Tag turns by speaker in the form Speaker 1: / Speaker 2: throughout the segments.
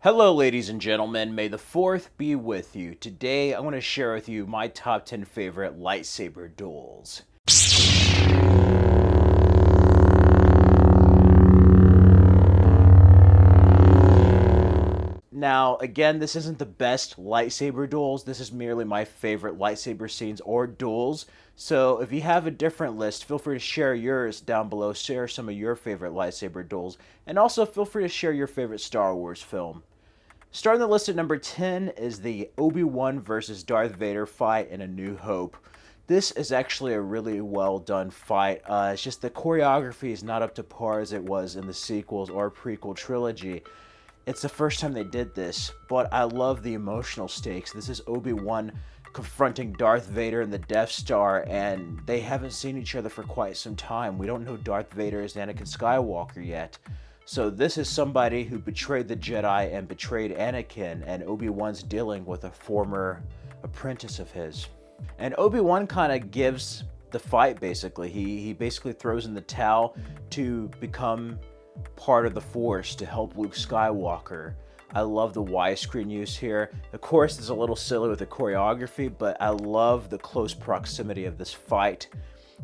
Speaker 1: Hello, ladies and gentlemen. May the 4th be with you. Today, I want to share with you my top 10 favorite lightsaber duels. Now, again, this isn't the best lightsaber duels. This is merely my favorite lightsaber scenes or duels. So if you have a different list, feel free to share yours down below. Share some of your favorite lightsaber duels. And also feel free to share your favorite Star Wars film. Starting the list at number 10 is the Obi-Wan versus Darth Vader fight in A New Hope. This is actually a really well done fight. It's just the choreography is not up to par as it was in the sequels or prequel trilogy. It's the first time they did this, but I love the emotional stakes. This is Obi-Wan confronting Darth Vader in the Death Star, and they haven't seen each other for quite some time. We don't know Darth Vader is Anakin Skywalker yet. So this is somebody who betrayed the Jedi and betrayed Anakin, and Obi-Wan's dealing with a former apprentice of his. And Obi-Wan kind of gives the fight, basically. He basically throws in the towel to become part of the Force to help Luke Skywalker. I love the widescreen use here. Of course, it's a little silly with the choreography, but I love the close proximity of this fight.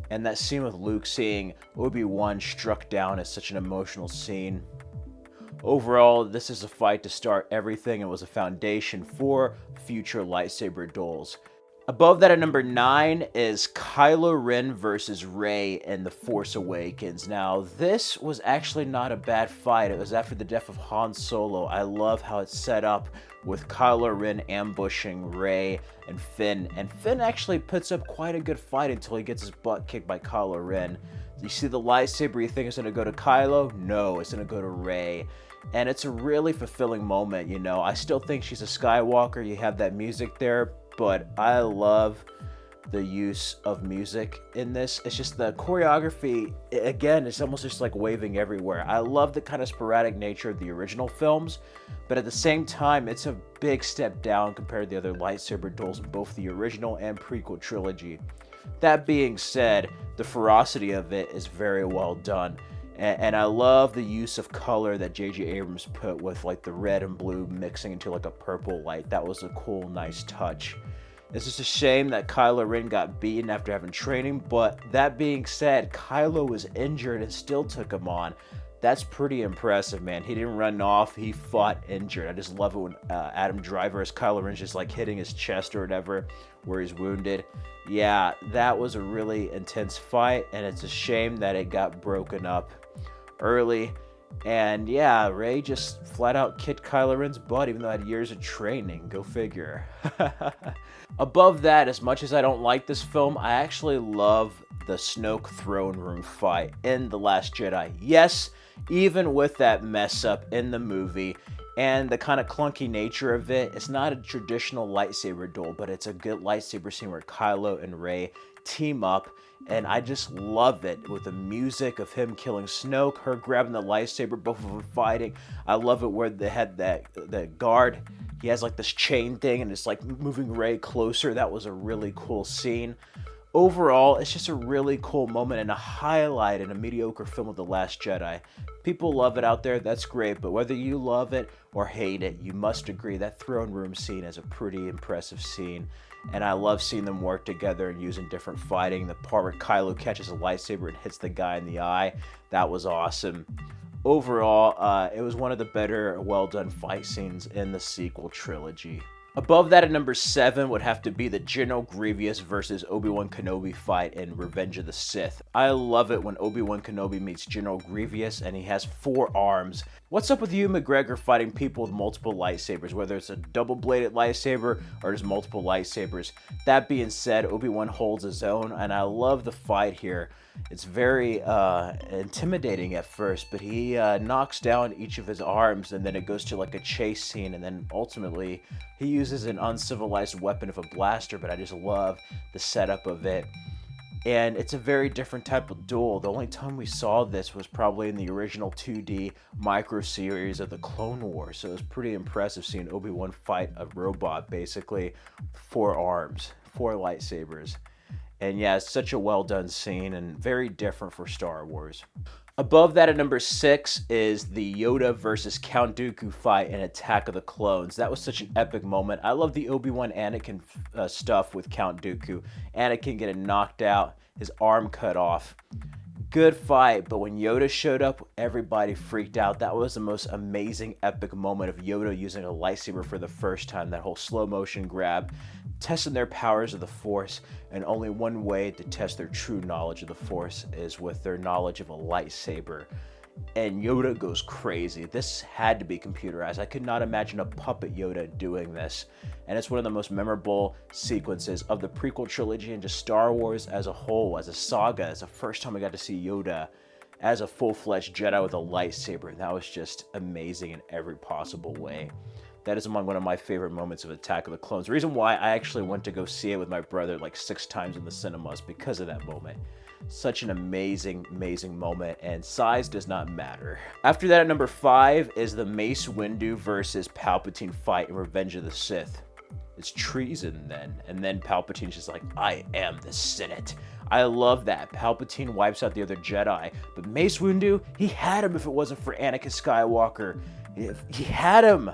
Speaker 1: And that scene with Luke seeing Obi-Wan struck down is such an emotional scene. Overall, this is a fight to start everything and was a foundation for future lightsaber duels. Above that at number 9 is Kylo Ren versus Rey in The Force Awakens. Now, this was actually not a bad fight. It was after the death of Han Solo. I love how it's set up with Kylo Ren ambushing Rey and Finn. And Finn actually puts up quite a good fight until he gets his butt kicked by Kylo Ren. You see the lightsaber, you think it's going to go to Kylo? No, it's going to go to Rey. And it's a really fulfilling moment, you know. I still think she's a Skywalker. You have that music there. But I love the use of music in this. It's just the choreography, again, it's almost just like waving everywhere. I love the kind of sporadic nature of the original films, but at the same time, it's a big step down compared to the other lightsaber duels in both the original and prequel trilogy. That being said, the ferocity of it is very well done. And I love the use of color that J.J. Abrams put with like the red and blue mixing into like a purple light. That was a cool, nice touch. It's just a shame that Kylo Ren got beaten after having training, but that being said, Kylo was injured and still took him on. That's pretty impressive, man. He didn't run off, he fought injured. I just love it when Adam Driver as Kylo Ren's just like hitting his chest or whatever where he's wounded. Yeah, that was a really intense fight, and it's a shame that it got broken up early. And yeah, Rey just flat out kicked Kylo Ren's butt even though I had years of training. Go figure. Above that, as much as I don't like this film, I actually love the Snoke throne room fight in The Last Jedi. Yes, even with that mess up in the movie and the kind of clunky nature of it, it's not a traditional lightsaber duel, but it's a good lightsaber scene where Kylo and Rey team up, and I just love it with the music of him killing Snoke, her grabbing the lightsaber, both of them fighting. I love it where they had that guard. He has like this chain thing and it's like moving Rey closer. That was a really cool scene. Overall, it's just a really cool moment and a highlight in a mediocre film of The Last Jedi. People love it out there, that's great, but whether you love it or hate it, you must agree that throne room scene is a pretty impressive scene. And I love seeing them work together and using different fighting. The part where Kylo catches a lightsaber and hits the guy in the eye, that was awesome. Overall, it was one of the better, well-done fight scenes in the sequel trilogy. Above that at number 7 would have to be the General Grievous versus Obi-Wan Kenobi fight in Revenge of the Sith. I love it when Obi-Wan Kenobi meets General Grievous and he has 4 arms. What's up with Ewan McGregor fighting people with multiple lightsabers, whether it's a double-bladed lightsaber or just multiple lightsabers? That being said, Obi-Wan holds his own, and I love the fight here. It's very intimidating at first, but he knocks down each of his arms, and then it goes to like a chase scene, and then ultimately he uses an uncivilized weapon of a blaster, but I just love the setup of it. And it's a very different type of duel. The only time we saw this was probably in the original 2D micro series of the Clone Wars. So it was pretty impressive seeing Obi-Wan fight a robot, basically 4 arms, 4 lightsabers. And yeah, it's such a well done scene and very different for Star Wars. Above that at number 6 is the Yoda versus Count Dooku fight in Attack of the Clones. That was such an epic moment. I love the Obi-Wan Anakin stuff with Count Dooku. Anakin getting knocked out, his arm cut off. Good fight, but when Yoda showed up, everybody freaked out. That was the most amazing, epic moment of Yoda using a lightsaber for the first time. That whole slow motion grab, testing their powers of the Force, and only one way to test their true knowledge of the Force is with their knowledge of a lightsaber. And Yoda goes crazy. This had to be computerized. I could not imagine a puppet Yoda doing this. And it's one of the most memorable sequences of the prequel trilogy and just Star Wars as a whole, as a saga. It's the first time I got to see Yoda as a full-fledged Jedi with a lightsaber. And that was just amazing in every possible way. That is among one of my favorite moments of Attack of the Clones. The reason why I actually went to go see it with my brother like 6 times in the cinemas because of that moment. Such an amazing, amazing moment, and size does not matter. After that at number 5 is the Mace Windu versus Palpatine fight in Revenge of the Sith. It's treason then, and then Palpatine's just like, I am the Senate. I love that. Palpatine wipes out the other Jedi, but Mace Windu, he had him if it wasn't for Anakin Skywalker. He had him.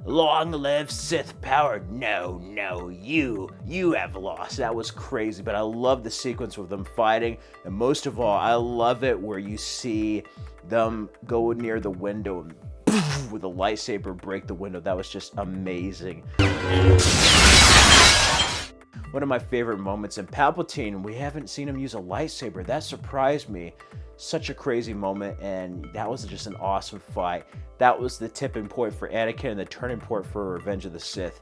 Speaker 1: Long live Sith power. No, you have lost. That was crazy, but I love the sequence with them fighting, and most of all, I love it where you see them go near the window and with a lightsaber break the window. That was just amazing. One of my favorite moments, and Palpatine, we haven't seen him use a lightsaber. That surprised me. Such a crazy moment, and that was just an awesome fight. That was the tipping point for Anakin and the turning point for Revenge of the Sith.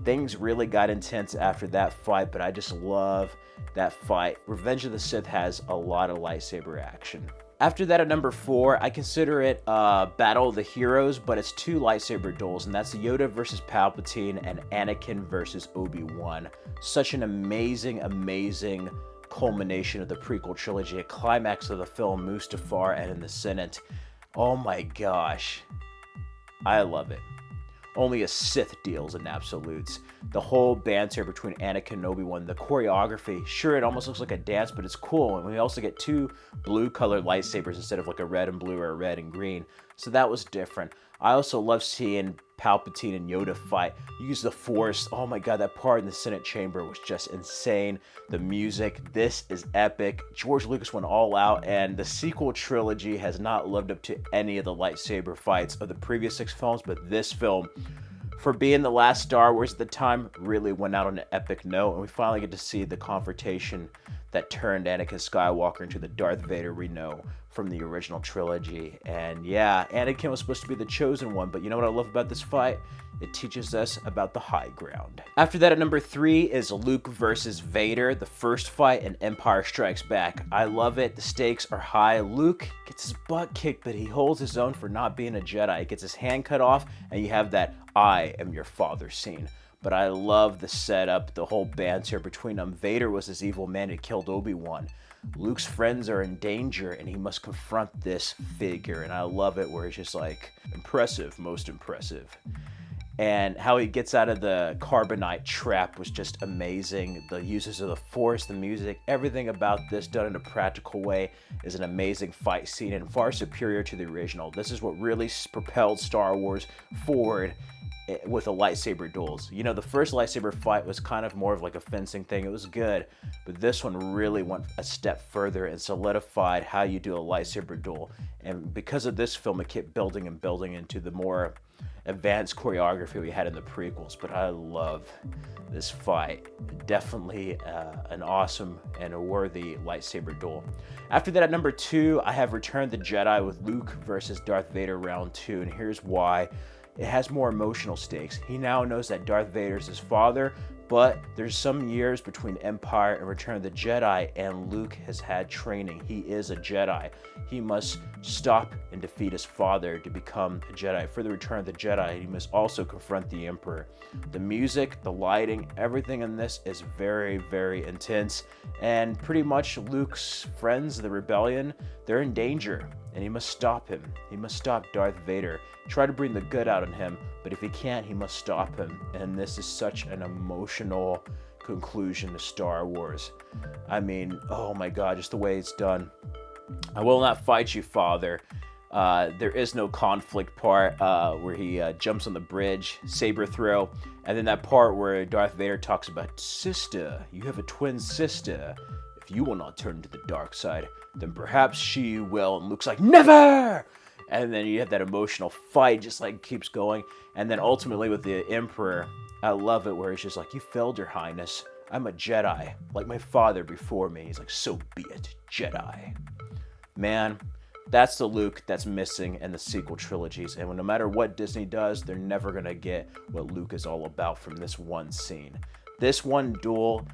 Speaker 1: Things really got intense after that fight, but I just love that fight. Revenge of the Sith has a lot of lightsaber action. After that at number 4, I consider it Battle of the Heroes, but it's 2 lightsaber duels, and that's Yoda versus Palpatine and Anakin versus ObiWan. Such an amazing, amazing culmination of the prequel trilogy, a climax of the film Mustafar and in the Senate. Oh my gosh, I love it. Only a Sith deals in absolutes. The whole banter between Anakin and Obi-Wan, the choreography, sure, it almost looks like a dance, but it's cool. And we also get 2 blue-colored lightsabers instead of like a red and blue or a red and green. So that was different. I also love seeing Palpatine and Yoda fight. Use the Force. Oh my god, that part in the Senate chamber was just insane. The music, this is epic. George Lucas went all out, and the sequel trilogy has not lived up to any of the lightsaber fights of the previous 6 films, but this film, for being the last Star Wars at the time, really went out on an epic note, and we finally get to see the confrontation that turned Anakin Skywalker into the Darth Vader we know from the original trilogy. And yeah, Anakin was supposed to be the chosen one, but you know what I love about this fight? It teaches us about the high ground. After that at number 3 is Luke versus Vader, the first fight in Empire Strikes Back. I love it. The stakes are high. Luke gets his butt kicked, but he holds his own for not being a Jedi. He gets his hand cut off, and you have that I am your father scene. But I love the setup, the whole banter between them. Vader was this evil man who killed Obi-Wan. Luke's friends are in danger, and he must confront this figure. And I love it where it's just like, impressive, most impressive. And how he gets out of the carbonite trap was just amazing. The uses of the Force, the music, everything about this done in a practical way is an amazing fight scene and far superior to the original. This is what really propelled Star Wars forward with the lightsaber duels. You know, the first lightsaber fight was kind of more of like a fencing thing. It was good, but this one really went a step further and solidified how you do a lightsaber duel. And because of this film, it kept building and building into the more advanced choreography we had in the prequels. But I love this fight. Definitely an awesome and a worthy lightsaber duel. After that, at number 2, I have Return of the Jedi with Luke versus Darth Vader round 2, and here's why. It has more emotional stakes. He now knows that Darth Vader is his father, but there's some years between Empire and Return of the Jedi, and Luke has had training. He is a Jedi. He must stop and defeat his father to become a Jedi. For the Return of the Jedi, he must also confront the Emperor. The music, the lighting, everything in this is very, very intense, and pretty much Luke's friends, the Rebellion, they're in danger, and he must stop him. He must stop Darth Vader. Try to bring the good out in him, but if he can't, he must stop him. And this is such an emotional conclusion to Star Wars. I mean, oh my god, just the way it's done. I will not fight you, father. There is no conflict part where he jumps on the bridge, saber throw, and then that part where Darth Vader talks about, sister, you have a twin sister. If you will not turn to the dark side, then perhaps she will. And Luke's like, never! And then you have that emotional fight, just like keeps going. And then ultimately with the Emperor, I love it where he's just like, you failed, Your Highness. I'm a Jedi, like my father before me. He's like, so be it, Jedi. Man, that's the Luke that's missing in the sequel trilogies. And no matter what Disney does, they're never going to get what Luke is all about from this one scene. This one duel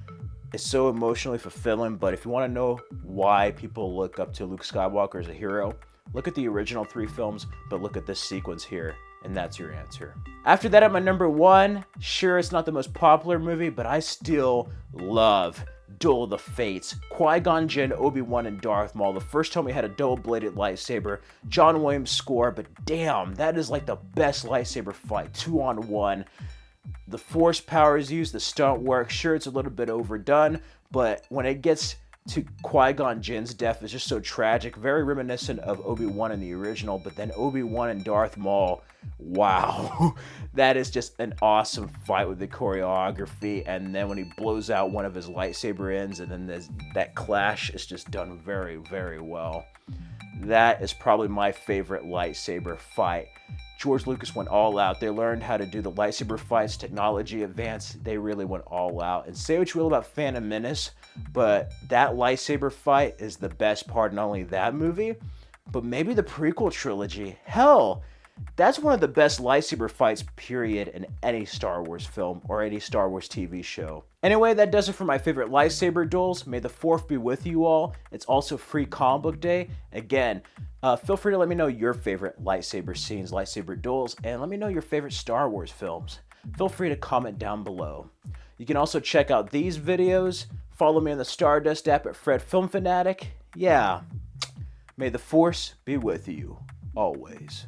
Speaker 1: is so emotionally fulfilling, but if you want to know why people look up to Luke Skywalker as a hero, look at the original 3 films, but look at this sequence here, and that's your answer. After that, at my number 1, sure, it's not the most popular movie, but I still love Duel of the Fates. Qui-Gon Jinn, Obi-Wan, and Darth Maul. The first time we had a double-bladed lightsaber. John Williams score, but damn, that is like the best lightsaber fight. 2-on-1. The force power is used, the stunt work. Sure, it's a little bit overdone, but when it gets to Qui-Gon Jinn's death, it's just so tragic. Very reminiscent of Obi-Wan in the original, but then Obi-Wan and Darth Maul, wow. That is just an awesome fight with the choreography, and then when he blows out one of his lightsaber ends, and then that clash is just done very, very well. That is probably my favorite lightsaber fight. George Lucas went all out. They learned how to do the lightsaber fights, technology advanced. They really went all out. And say what you will about Phantom Menace, but that lightsaber fight is the best part, not only that movie, but maybe the prequel trilogy. Hell, that's one of the best lightsaber fights, period, in any Star Wars film or any Star Wars TV show. Anyway, that does it for my favorite lightsaber duels. May the 4th be with you all. It's also free comic book day. Again, feel free to let me know your favorite lightsaber scenes, lightsaber duels, and let me know your favorite Star Wars films. Feel free to comment down below. You can also check out these videos. Follow me on the Stardust app at Fred Film Fanatic. Yeah, may the Force be with you always.